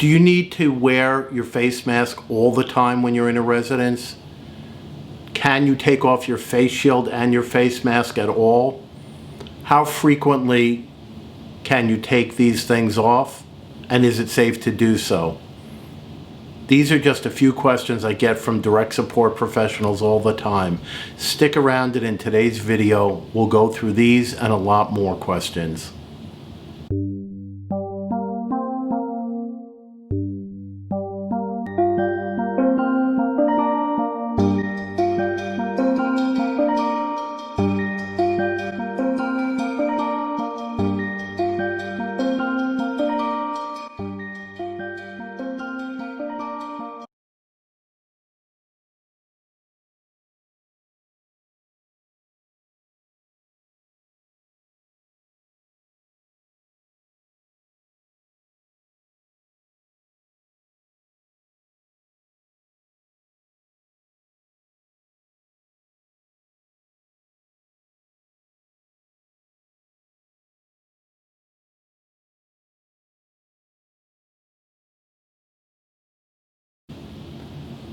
Do you need to wear your face mask all the time when you're in a residence? Can you take off your face shield and your face mask at all? How frequently can you take these things off? And is it safe to do so? These are just a few questions I get from direct support professionals all the time. Stick around, and in today's video, we'll go through these and a lot more questions.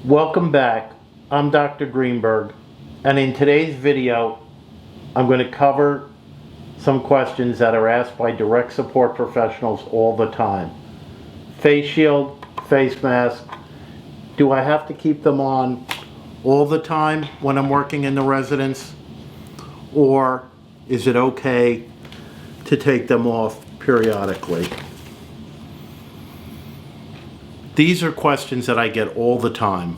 Welcome back. I'm Dr. Greenberg, and in today's video I'm going to cover some questions that are asked by direct support professionals all the time. Face shield, face mask, do I have to keep them on all the time when I'm working in the residence, or is it okay to take them off periodically? These are questions that I get all the time.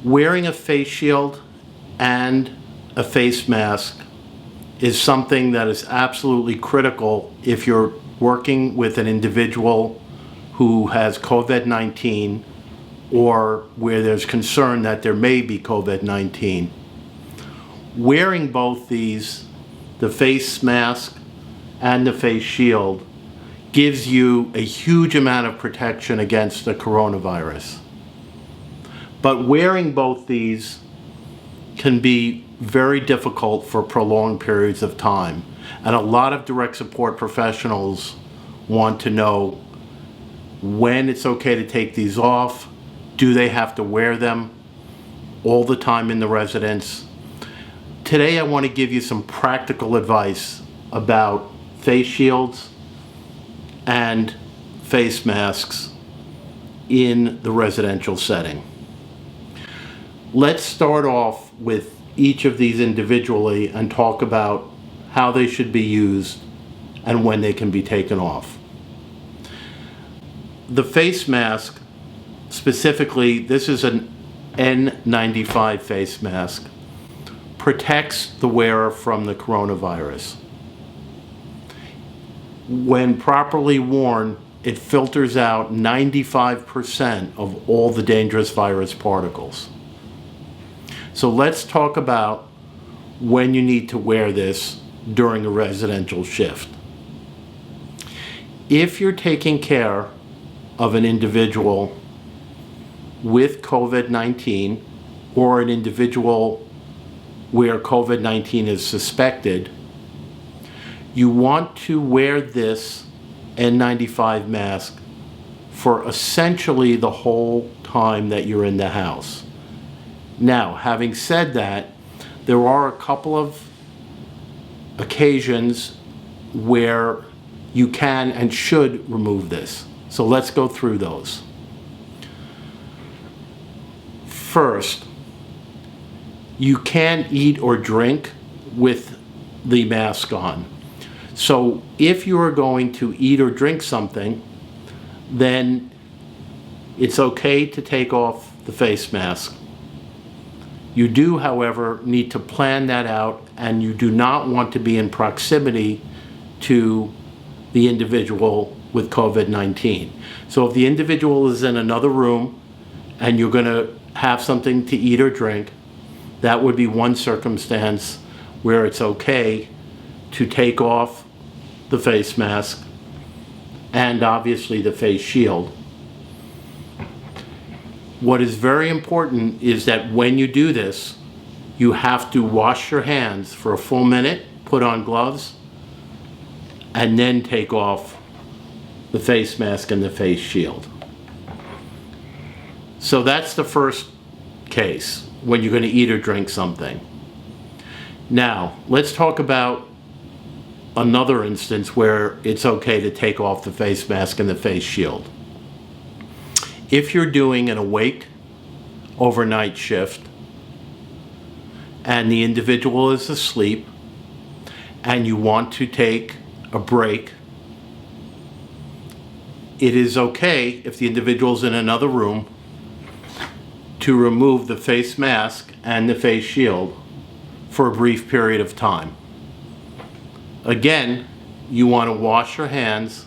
Wearing a face shield and a face mask is something that is absolutely critical if you're working with an individual who has COVID-19 or where there's concern that there may be COVID-19. Wearing both these, the face mask and the face shield, gives you a huge amount of protection against the coronavirus. But wearing both these can be very difficult for prolonged periods of time. And a lot of direct support professionals want to know when it's okay to take these off. Do they have to wear them all the time in the residence? Today I want to give you some practical advice about face shields and face masks in the residential setting. Let's start off with each of these individually and talk about how they should be used and when they can be taken off. The face mask, specifically, this is an N95 face mask, protects the wearer from the coronavirus. When properly worn, it filters out 95% of all the dangerous virus particles. So let's talk about when you need to wear this during a residential shift. If you're taking care of an individual with COVID-19 or an individual where COVID-19 is suspected, you want to wear this N95 mask for essentially the whole time that you're in the house. Now, having said that, there are a couple of occasions where you can and should remove this. So let's go through those. First, you can't eat or drink with the mask on. So if you are going to eat or drink something, then it's okay to take off the face mask. You do, however, need to plan that out, and you do not want to be in proximity to the individual with COVID-19. So if the individual is in another room and you're going to have something to eat or drink, that would be one circumstance where it's okay to take off the face mask and obviously the face shield. What is very important is that when you do this, you have to wash your hands for a full minute, put on gloves, and then take off the face mask and the face shield. So that's the first case, when you're going to eat or drink something. Now, let's talk about another instance where it's okay to take off the face mask and the face shield. If you're doing an awake overnight shift and the individual is asleep and you want to take a break, it is okay if the individual's in another room to remove the face mask and the face shield for a brief period of time. Again, you want to wash your hands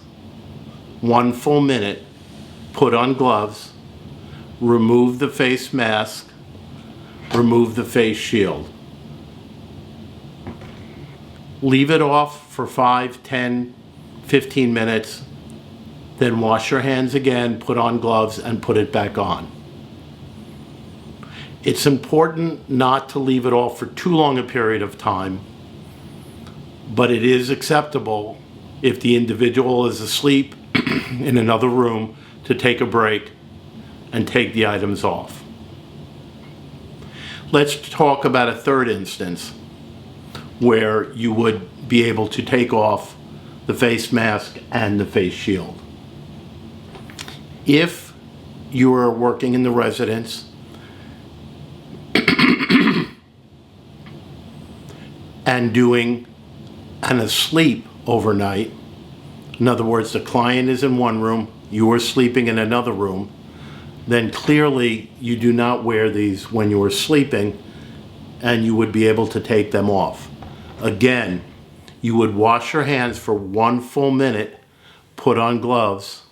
1 full minute, put on gloves, remove the face mask, remove the face shield. Leave it off for 5, 10, 15 minutes, then wash your hands again, put on gloves, and put it back on. It's important not to leave it off for too long a period of time, but it is acceptable if the individual is asleep in another room to take a break and take the items off. Let's talk about a third instance where you would be able to take off the face mask and the face shield. If you are working in the residence and doing an asleep overnight, in other words, the client is in one room, you are sleeping in another room, then clearly you do not wear these when you are sleeping, and you would be able to take them off. Again, you would wash your hands for 1 full minute, put on gloves,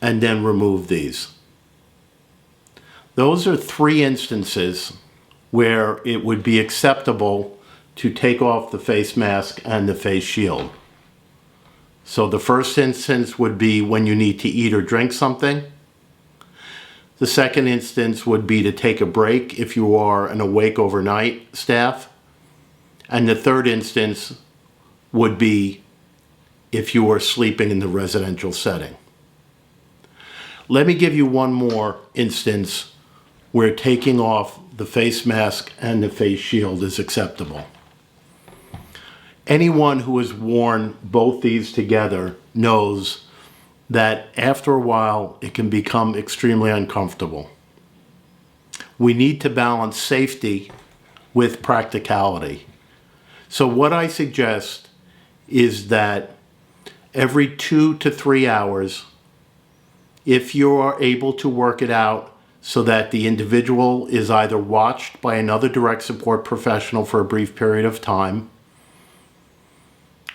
and then remove these. Those are 3 instances where it would be acceptable to take off the face mask and the face shield. So the first instance would be when you need to eat or drink something. The second instance would be to take a break if you are an awake overnight staff. And the third instance would be if you are sleeping in the residential setting. Let me give you one more instance where taking off the face mask and the face shield is acceptable. Anyone who has worn both these together knows that after a while it can become extremely uncomfortable. We need to balance safety with practicality. So what I suggest is that every 2 to 3 hours, if you are able to work it out so that the individual is either watched by another direct support professional for a brief period of time,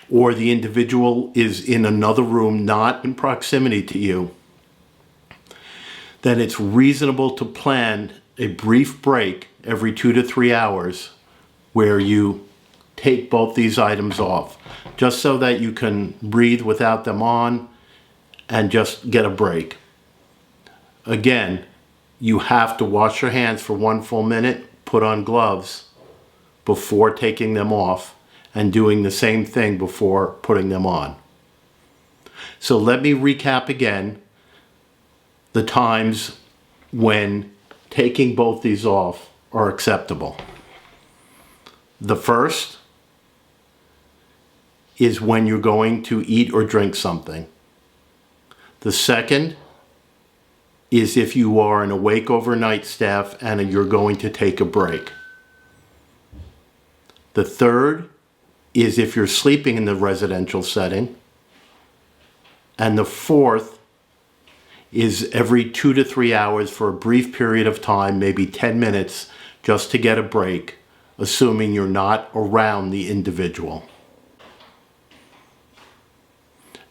or the individual is in another room not in proximity to you, then it's reasonable to plan a brief break every 2 to 3 hours where you take both these items off, just so that you can breathe without them on and just get a break. Again, you have to wash your hands for 1 full minute, put on gloves before taking them off, and doing the same thing before putting them on. So let me recap again the times when taking both these off are acceptable. The first is when you're going to eat or drink something. The second is if you are an awake overnight staff and you're going to take a break. The third is if you're sleeping in the residential setting. And the fourth is every 2 to 3 hours for a brief period of time, maybe 10 minutes, just to get a break, assuming you're not around the individual.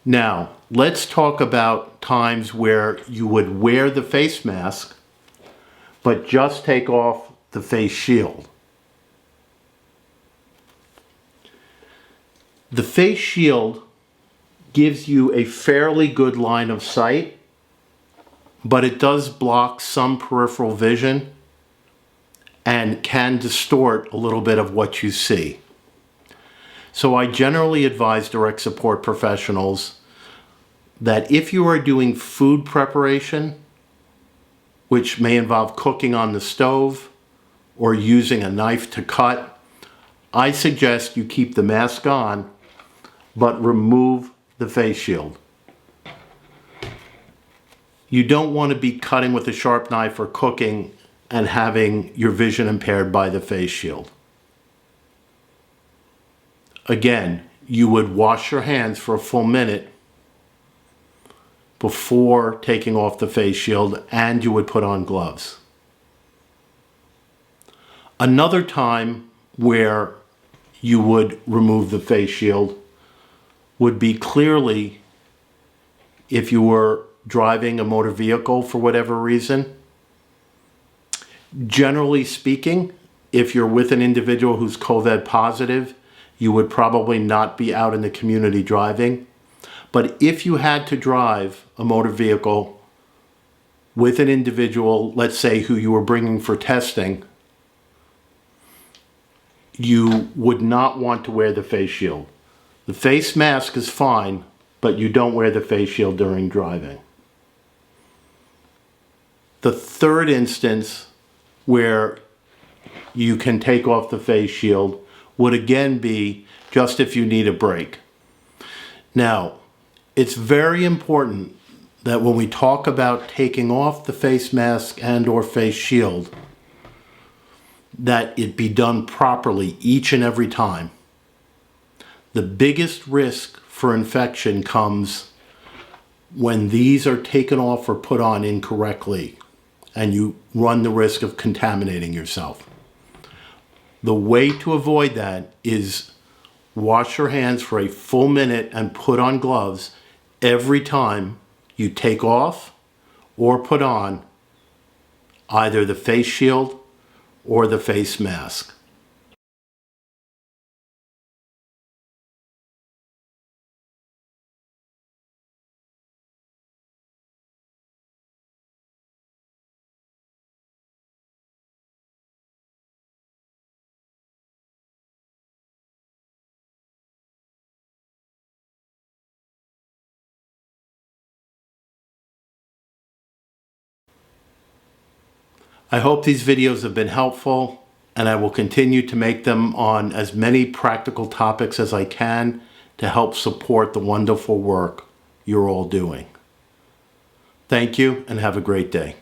Now, let's talk about times where you would wear the face mask, but just take off the face shield. The face shield gives you a fairly good line of sight, but it does block some peripheral vision and can distort a little bit of what you see. So I generally advise direct support professionals that if you are doing food preparation, which may involve cooking on the stove or using a knife to cut, I suggest you keep the mask on, but remove the face shield. You don't want to be cutting with a sharp knife or cooking and having your vision impaired by the face shield. Again, you would wash your hands for a full minute before taking off the face shield, and you would put on gloves. Another time where you would remove the face shield would be clearly if you were driving a motor vehicle for whatever reason. Generally speaking, if you're with an individual who's COVID positive, you would probably not be out in the community driving. But if you had to drive a motor vehicle with an individual, let's say who you were bringing for testing, you would not want to wear the face shield. The face mask is fine, but you don't wear the face shield during driving. The third instance where you can take off the face shield would again be just if you need a break. Now, it's very important that when we talk about taking off the face mask and or face shield, that it be done properly each and every time. The biggest risk for infection comes when these are taken off or put on incorrectly, and you run the risk of contaminating yourself. The way to avoid that is wash your hands for a full minute and put on gloves every time you take off or put on either the face shield or the face mask. I hope these videos have been helpful, and I will continue to make them on as many practical topics as I can to help support the wonderful work you're all doing. Thank you, and have a great day.